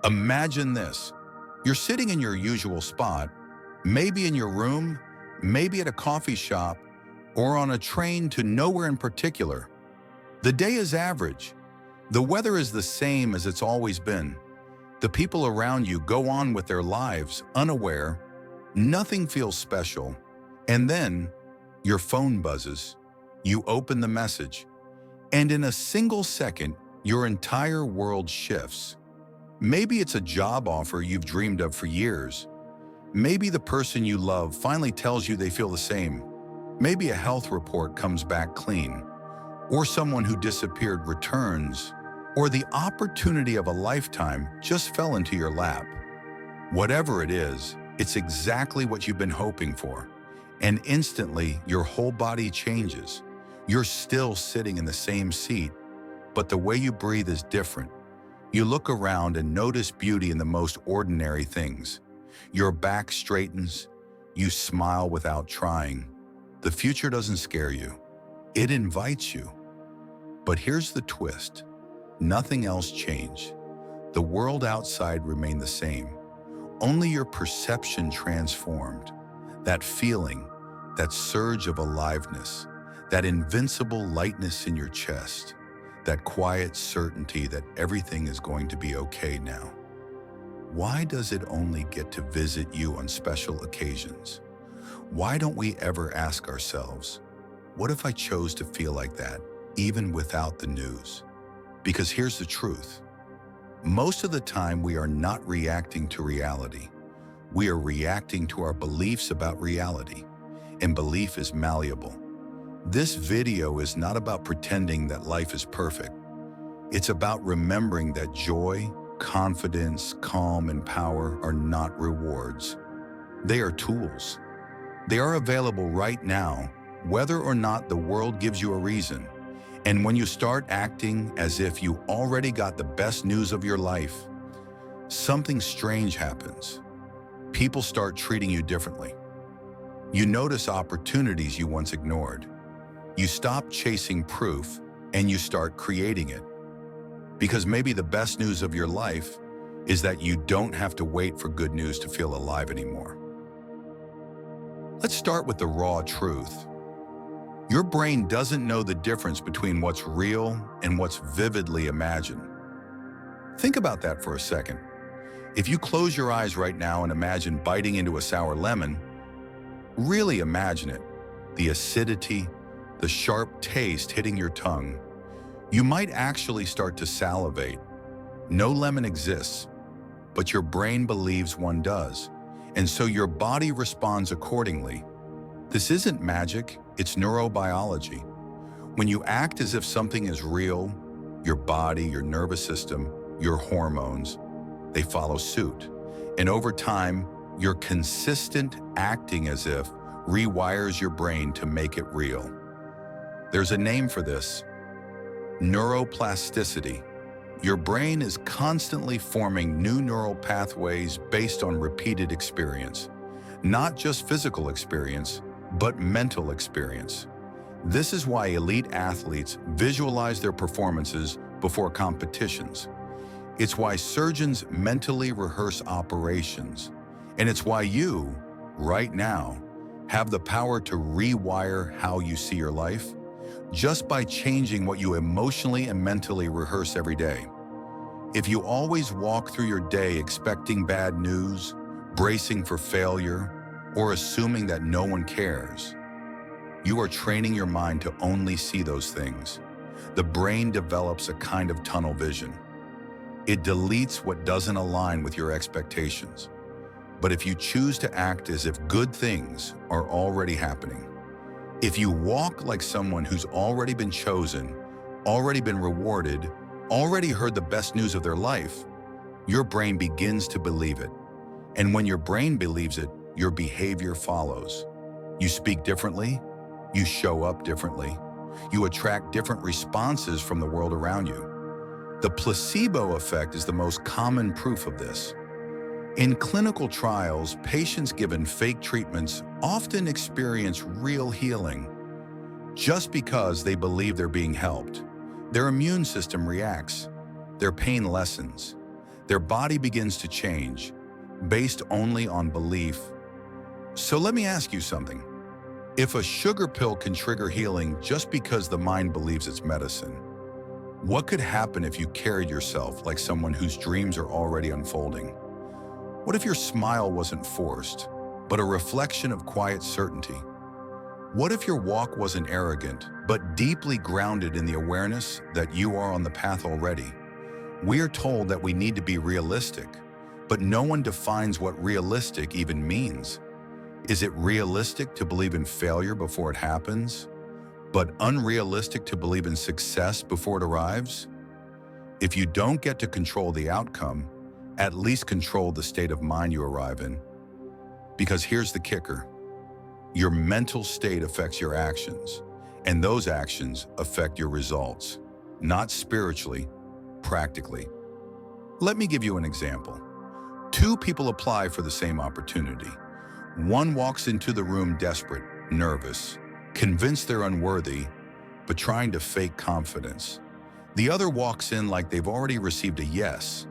Imagine this. You're sitting in your usual spot, maybe in your room, maybe at a coffee shop, or on a train to nowhere in particular. The day is average. The weather is the same as it's always been. The people around you go on with their lives, unaware. Nothing feels special. And then, your phone buzzes. You open the message. And in a single second, your entire world shifts. Maybe it's a job offer you've dreamed of for years. Maybe the person you love finally tells you they feel the same. Maybe a health report comes back clean. Or someone who disappeared returns. Or the opportunity of a lifetime just fell into your lap. Whatever it is, it's exactly what you've been hoping for. And instantly, your whole body changes. You're still sitting in the same seat, but the way you breathe is different. You look around and notice beauty in the most ordinary things. Your back straightens. You smile without trying. The future doesn't scare you. It invites you. But here's the twist. Nothing else changed. The world outside remained the same. Only your perception transformed. That feeling, that surge of aliveness, that invincible lightness in your chest, that quiet certainty that everything is going to be okay now. Why does it only get to visit you on special occasions? Why don't we ever ask ourselves, what if I chose to feel like that, even without the news? Because here's the truth. Most of the time, we are not reacting to reality. We are reacting to our beliefs about reality, and belief is malleable. This video is not about pretending that life is perfect. It's about remembering that joy, confidence, calm, and power are not rewards. They are tools. They are available right now, whether or not the world gives you a reason. And when you start acting as if you already got the best news of your life, something strange happens. People start treating you differently. You notice opportunities you once ignored. You stop chasing proof and you start creating it. Because maybe the best news of your life is that you don't have to wait for good news to feel alive anymore. Let's start with the raw truth. Your brain doesn't know the difference between what's real and what's vividly imagined. Think about that for a second. If you close your eyes right now and imagine biting into a sour lemon, really imagine it. The acidity, the sharp taste hitting your tongue. You might actually start to salivate. No lemon exists, but your brain believes one does, and so your body responds accordingly. This isn't magic, it's neurobiology. When you act as if something is real, your body, your nervous system, your hormones, they follow suit. And over time, your consistent acting as if rewires your brain to make it real. There's a name for this: neuroplasticity. Your brain is constantly forming new neural pathways based on repeated experience. Not just physical experience, but mental experience. This is why elite athletes visualize their performances before competitions. It's why surgeons mentally rehearse operations. And it's why you, right now, have the power to rewire how you see your life just by changing what you emotionally and mentally rehearse every day. If you always walk through your day expecting bad news, bracing for failure, or assuming that no one cares, you are training your mind to only see those things. The brain develops a kind of tunnel vision. It deletes what doesn't align with your expectations. But if you choose to act as if good things are already happening, if you walk like someone who's already been chosen, already been rewarded, already heard the best news of their life, your brain begins to believe it. And when your brain believes it, your behavior follows. You speak differently, you show up differently, you attract different responses from the world around you. The placebo effect is the most common proof of this. In clinical trials, patients given fake treatments often experience real healing just because they believe they're being helped. Their immune system reacts. Their pain lessens. Their body begins to change, based only on belief. So let me ask you something. If a sugar pill can trigger healing just because the mind believes it's medicine, what could happen if you carried yourself like someone whose dreams are already unfolding? What if your smile wasn't forced, but a reflection of quiet certainty? What if your walk wasn't arrogant, but deeply grounded in the awareness that you are on the path already? We are told that we need to be realistic, but no one defines what realistic even means. Is it realistic to believe in failure before it happens, but unrealistic to believe in success before it arrives? If you don't get to control the outcome, at least control the state of mind you arrive in. Because here's the kicker. Your mental state affects your actions, and those actions affect your results, not spiritually, practically. Let me give you an example. Two people apply for the same opportunity. One walks into the room desperate, nervous, convinced they're unworthy, but trying to fake confidence. The other walks in like they've already received a yes,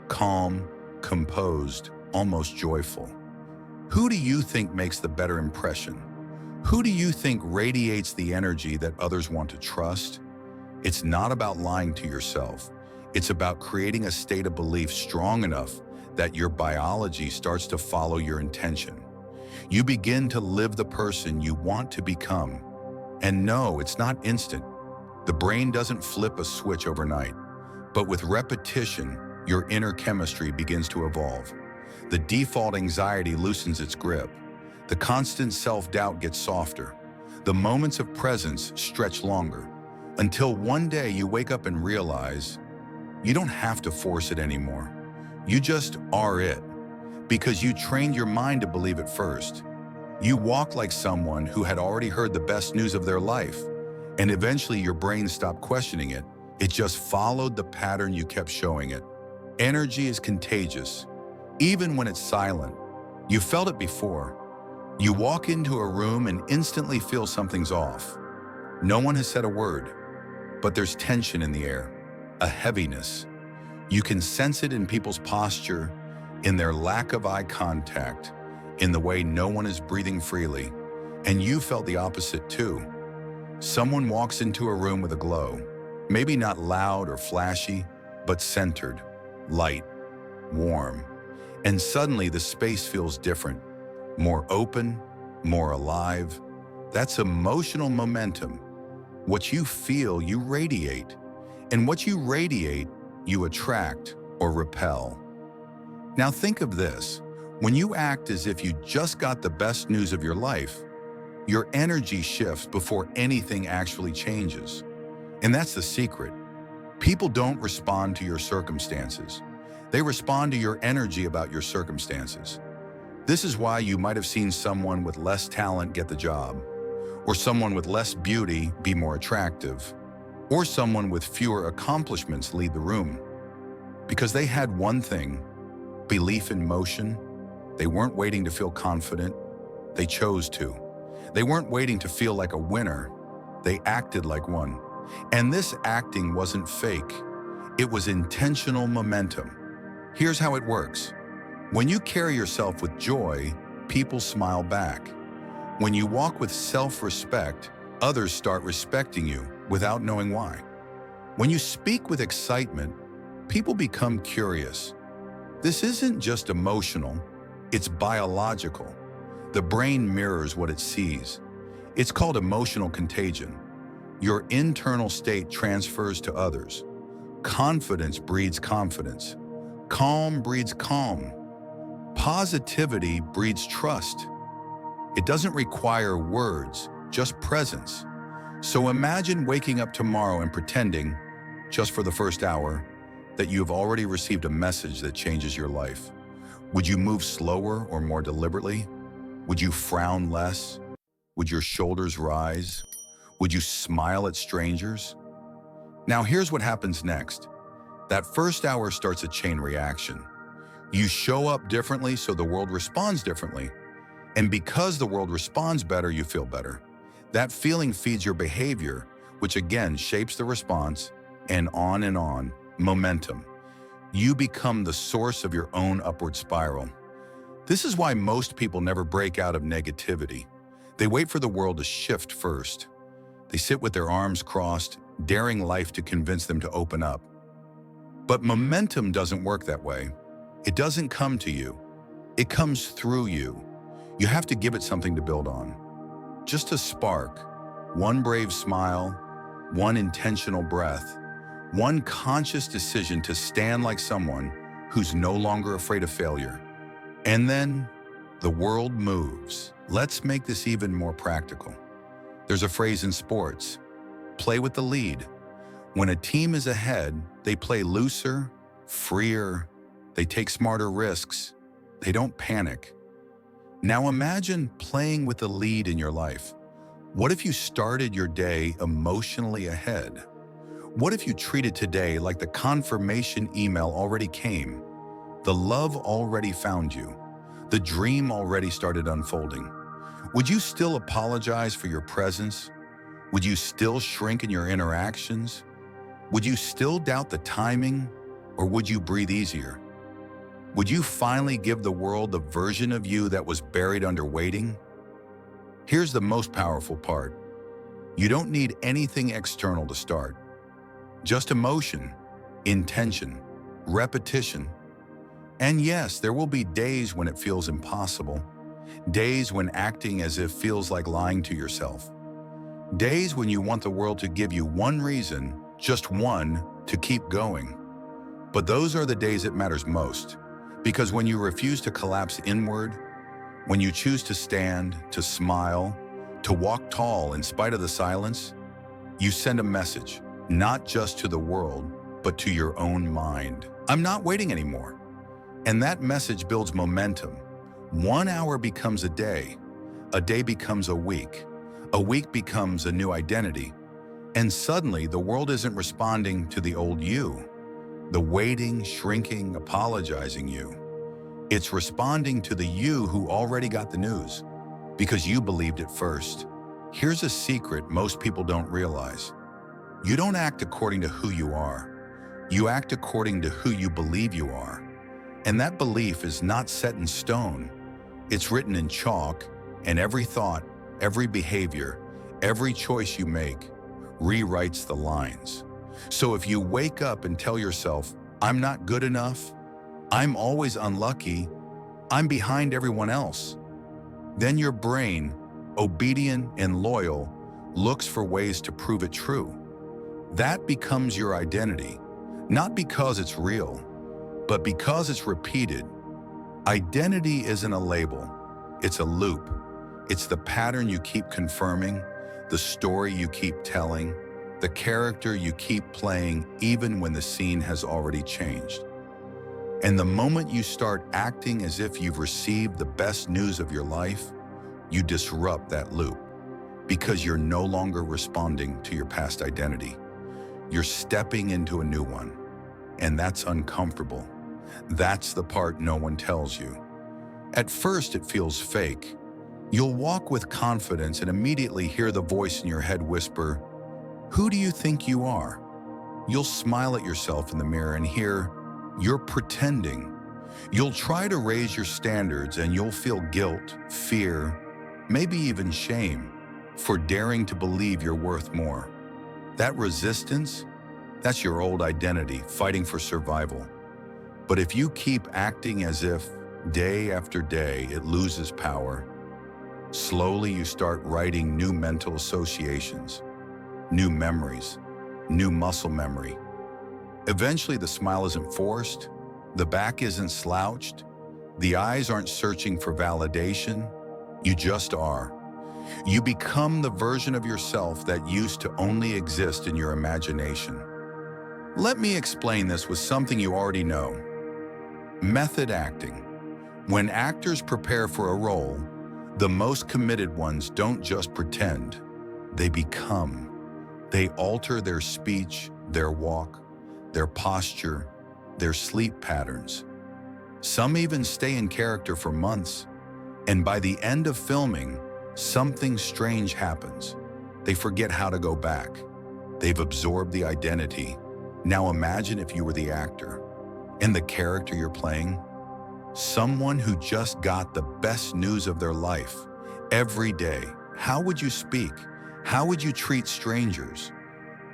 calm, composed, almost joyful. Who do you think makes the better impression? Who do you think radiates the energy that others want to trust? It's not about lying to yourself. It's about creating a state of belief strong enough that your biology starts to follow your intention. You begin to live the person you want to become. And no, it's not instant. The brain doesn't flip a switch overnight. But with repetition, your inner chemistry begins to evolve. The default anxiety loosens its grip. The constant self-doubt gets softer. The moments of presence stretch longer. Until one day you wake up and realize you don't have to force it anymore. You just are it. Because you trained your mind to believe it first. You walk like someone who had already heard the best news of their life. And eventually your brain stopped questioning it. It just followed the pattern you kept showing it. Energy is contagious, even when it's silent. You felt it before. You walk into a room and instantly feel something's off. No one has said a word, but there's tension in the air, a heaviness. You can sense it in people's posture, in their lack of eye contact, in the way no one is breathing freely. And you felt the opposite too. Someone walks into a room with a glow, maybe not loud or flashy, but centered, light, warm. And suddenly the space feels different, more open, more alive. That's emotional momentum. What you feel, you radiate. And what you radiate, you attract or repel. Now think of this. When you act as if you just got the best news of your life, your energy shifts before anything actually changes. And that's the secret. People don't respond to your circumstances. They respond to your energy about your circumstances. This is why you might have seen someone with less talent get the job, or someone with less beauty be more attractive, or someone with fewer accomplishments lead the room. Because they had one thing, belief in motion. They weren't waiting to feel confident. They chose to. They weren't waiting to feel like a winner. They acted like one. And this acting wasn't fake. It was intentional momentum. Here's how it works. When you carry yourself with joy, people smile back. When you walk with self-respect, others start respecting you without knowing why. When you speak with excitement, people become curious. This isn't just emotional, it's biological. The brain mirrors what it sees. It's called emotional contagion. Your internal state transfers to others. Confidence breeds confidence. Calm breeds calm. Positivity breeds trust. It doesn't require words, just presence. So imagine waking up tomorrow and pretending, just for the first hour, that you have already received a message that changes your life. Would you move slower or more deliberately? Would you frown less? Would your shoulders rise? Would you smile at strangers? Now here's what happens next. That first hour starts a chain reaction. You show up differently, so the world responds differently. And because the world responds better, you feel better. That feeling feeds your behavior, which again shapes the response, and on, momentum. You become the source of your own upward spiral. This is why most people never break out of negativity. They wait for the world to shift first. They sit with their arms crossed, daring life to convince them to open up. But momentum doesn't work that way. It doesn't come to you. It comes through you. You have to give it something to build on. Just a spark, one brave smile, one intentional breath, one conscious decision to stand like someone who's no longer afraid of failure. And then the world moves. Let's make this even more practical. There's a phrase in sports, play with the lead. When a team is ahead, they play looser, freer, they take smarter risks, they don't panic. Now imagine playing with the lead in your life. What if you started your day emotionally ahead? What if you treated today like the confirmation email already came? The love already found you. The dream already started unfolding. Would you still apologize for your presence? Would you still shrink in your interactions? Would you still doubt the timing, or would you breathe easier? Would you finally give the world the version of you that was buried under waiting? Here's the most powerful part. You don't need anything external to start. Just emotion, intention, repetition. And yes, there will be days when it feels impossible. Days when acting as if feels like lying to yourself. Days when you want the world to give you one reason, just one, to keep going. But those are the days it matters most. Because when you refuse to collapse inward, when you choose to stand, to smile, to walk tall in spite of the silence, you send a message, not just to the world, but to your own mind. I'm not waiting anymore. And that message builds momentum. 1 hour becomes a day becomes a week becomes a new identity, and suddenly the world isn't responding to the old you, the waiting, shrinking, apologizing you. It's responding to the you who already got the news, because you believed it first. Here's a secret most people don't realize. You don't act according to who you are. You act according to who you believe you are. And that belief is not set in stone. It's written in chalk, and every thought, every behavior, every choice you make rewrites the lines. So if you wake up and tell yourself, I'm not good enough, I'm always unlucky, I'm behind everyone else, then your brain, obedient and loyal, looks for ways to prove it true. That becomes your identity, not because it's real, but because it's repeated. Identity isn't a label, it's a loop. It's the pattern you keep confirming, the story you keep telling, the character you keep playing even when the scene has already changed. And the moment you start acting as if you've received the best news of your life, you disrupt that loop because you're no longer responding to your past identity. You're stepping into a new one, and that's uncomfortable. That's the part no one tells you. At first, it feels fake. You'll walk with confidence and immediately hear the voice in your head whisper, "Who do you think you are?" You'll smile at yourself in the mirror and hear, "You're pretending." You'll try to raise your standards and you'll feel guilt, fear, maybe even shame for daring to believe you're worth more. That resistance, that's your old identity fighting for survival. But if you keep acting as if, day after day, it loses power, slowly you start writing new mental associations, new memories, new muscle memory. Eventually the smile isn't forced, the back isn't slouched, the eyes aren't searching for validation, you just are. You become the version of yourself that used to only exist in your imagination. Let me explain this with something you already know. Method acting. When actors prepare for a role, the most committed ones don't just pretend, they become. They alter their speech, their walk, their posture, their sleep patterns. Some even stay in character for months, and by the end of filming, something strange happens. They forget how to go back. They've absorbed the identity. Now imagine if you were the actor. And the character you're playing? Someone who just got the best news of their life. Every day, how would you speak? How would you treat strangers?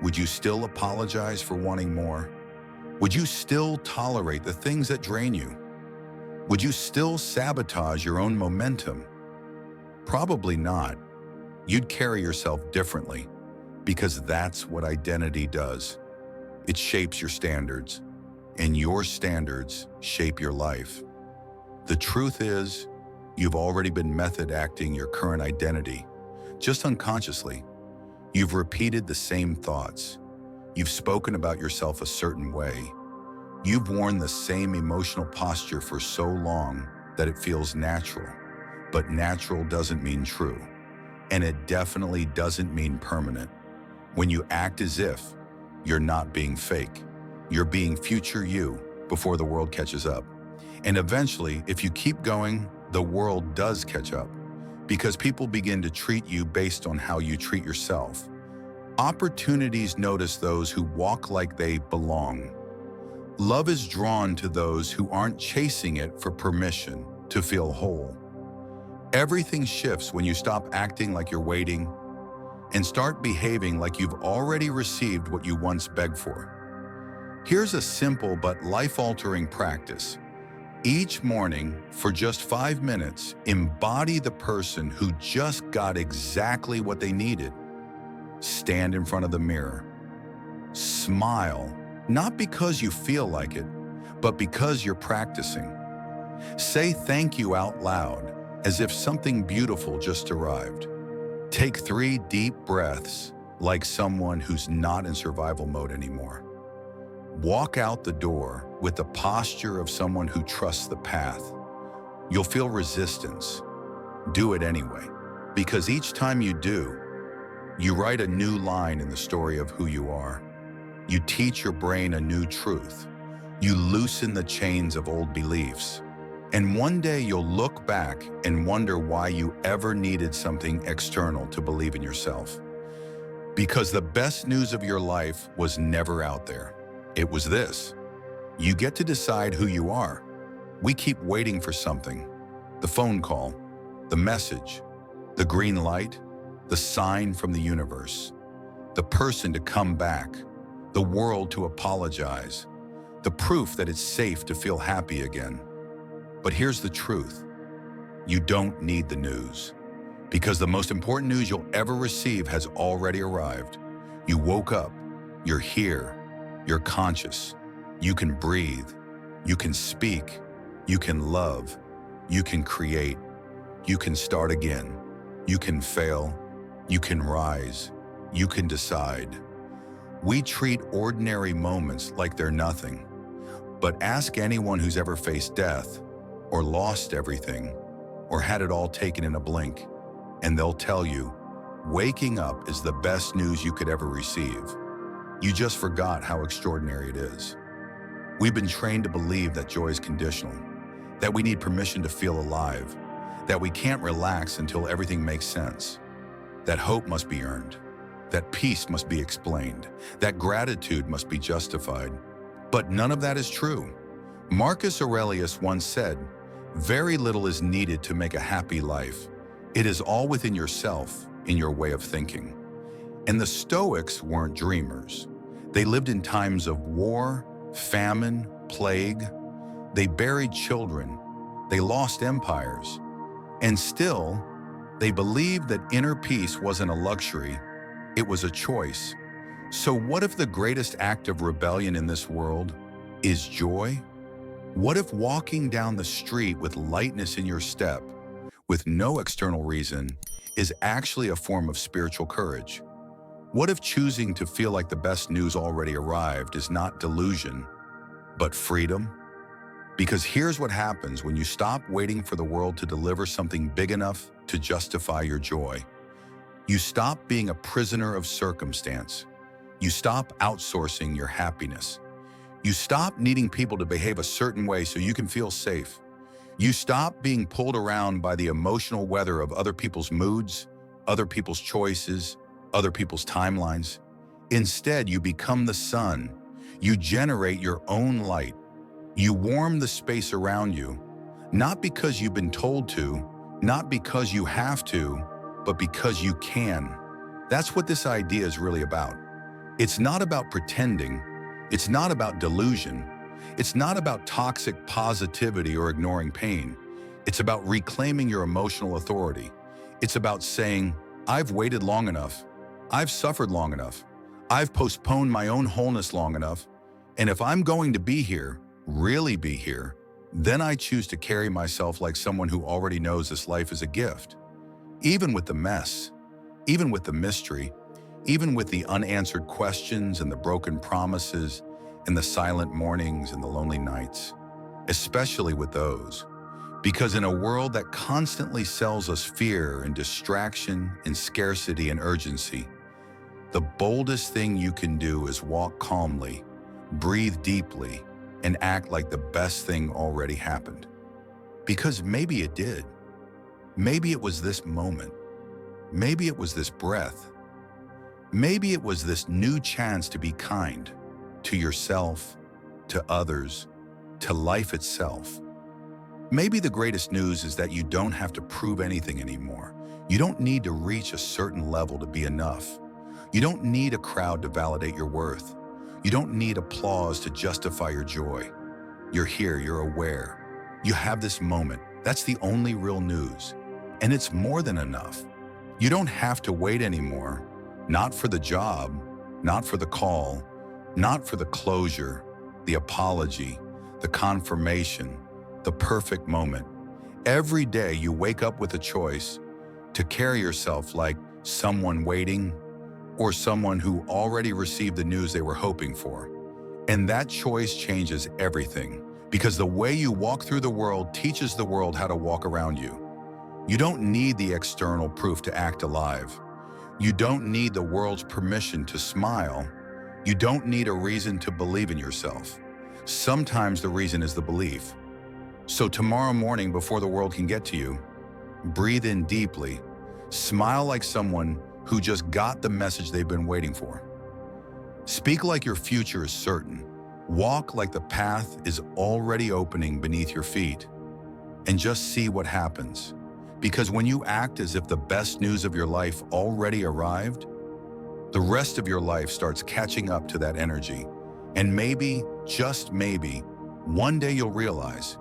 Would you still apologize for wanting more? Would you still tolerate the things that drain you? Would you still sabotage your own momentum? Probably not. You'd carry yourself differently, because that's what identity does. It shapes your standards, and your standards shape your life. The truth is, you've already been method acting your current identity, just unconsciously. You've repeated the same thoughts. You've spoken about yourself a certain way. You've worn the same emotional posture for so long that it feels natural. But natural doesn't mean true. And it definitely doesn't mean permanent. When you act as if, you're not being fake. You're being future you before the world catches up. And eventually, if you keep going, the world does catch up, because people begin to treat you based on how you treat yourself. Opportunities notice those who walk like they belong. Love is drawn to those who aren't chasing it for permission to feel whole. Everything shifts when you stop acting like you're waiting and start behaving like you've already received what you once begged for. Here's a simple but life-altering practice. Each morning, for just 5 minutes, embody the person who just got exactly what they needed. Stand in front of the mirror. Smile, not because you feel like it, but because you're practicing. Say thank you out loud, as if something beautiful just arrived. Take 3 deep breaths, like someone who's not in survival mode anymore. Walk out the door with the posture of someone who trusts the path. You'll feel resistance. Do it anyway, because each time you do, you write a new line in the story of who you are. You teach your brain a new truth. You loosen the chains of old beliefs. And one day you'll look back and wonder why you ever needed something external to believe in yourself. Because the best news of your life was never out there. It was this: you get to decide who you are. We keep waiting for something. The phone call, the message, the green light, the sign from the universe, the person to come back, the world to apologize, the proof that it's safe to feel happy again. But here's the truth. You don't need the news, because the most important news you'll ever receive has already arrived. You woke up, you're here, you're conscious, you can breathe, you can speak, you can love, you can create, you can start again, you can fail, you can rise, you can decide. We treat ordinary moments like they're nothing, but ask anyone who's ever faced death, or lost everything, or had it all taken in a blink, and they'll tell you, waking up is the best news you could ever receive. You just forgot how extraordinary it is. We've been trained to believe that joy is conditional, that we need permission to feel alive, that we can't relax until everything makes sense, that hope must be earned, that peace must be explained, that gratitude must be justified. But none of that is true. Marcus Aurelius once said, "Very little is needed to make a happy life. It is all within yourself, in your way of thinking." And the Stoics weren't dreamers. They lived in times of war, famine, plague. They buried children. They lost empires. And still, they believed that inner peace wasn't a luxury, it was a choice. So what if the greatest act of rebellion in this world is joy? What if walking down the street with lightness in your step, with no external reason, is actually a form of spiritual courage? What if choosing to feel like the best news already arrived is not delusion, but freedom? Because here's what happens when you stop waiting for the world to deliver something big enough to justify your joy. You stop being a prisoner of circumstance. You stop outsourcing your happiness. You stop needing people to behave a certain way so you can feel safe. You stop being pulled around by the emotional weather of other people's moods, other people's choices, other people's timelines. Instead, you become the sun. You generate your own light. You warm the space around you, not because you've been told to, not because you have to, but because you can. That's what this idea is really about. It's not about pretending. It's not about delusion. It's not about toxic positivity or ignoring pain. It's about reclaiming your emotional authority. It's about saying, I've waited long enough. I've suffered long enough. I've postponed my own wholeness long enough. And if I'm going to be here, really be here, then I choose to carry myself like someone who already knows this life is a gift. Even with the mess, even with the mystery, even with the unanswered questions and the broken promises and the silent mornings and the lonely nights, especially with those. Because in a world that constantly sells us fear and distraction and scarcity and urgency, the boldest thing you can do is walk calmly, breathe deeply, and act like the best thing already happened. Because maybe it did. Maybe it was this moment. Maybe it was this breath. Maybe it was this new chance to be kind to yourself, to others, to life itself. Maybe the greatest news is that you don't have to prove anything anymore. You don't need to reach a certain level to be enough. You don't need a crowd to validate your worth. You don't need applause to justify your joy. You're here, you're aware. You have this moment. That's the only real news. And it's more than enough. You don't have to wait anymore. Not for the job, not for the call, not for the closure, the apology, the confirmation, the perfect moment. Every day you wake up with a choice to carry yourself like someone waiting or someone who already received the news they were hoping for. And that choice changes everything, because the way you walk through the world teaches the world how to walk around you. You don't need the external proof to act alive. You don't need the world's permission to smile. You don't need a reason to believe in yourself. Sometimes the reason is the belief. So tomorrow morning, before the world can get to you, breathe in deeply, smile like someone who just got the message they've been waiting for. Speak like your future is certain. Walk like the path is already opening beneath your feet. And just see what happens. Because when you act as if the best news of your life already arrived, the rest of your life starts catching up to that energy. And maybe, just maybe, one day you'll realize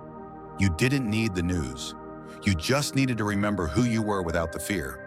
you didn't need the news. You just needed to remember who you were without the fear.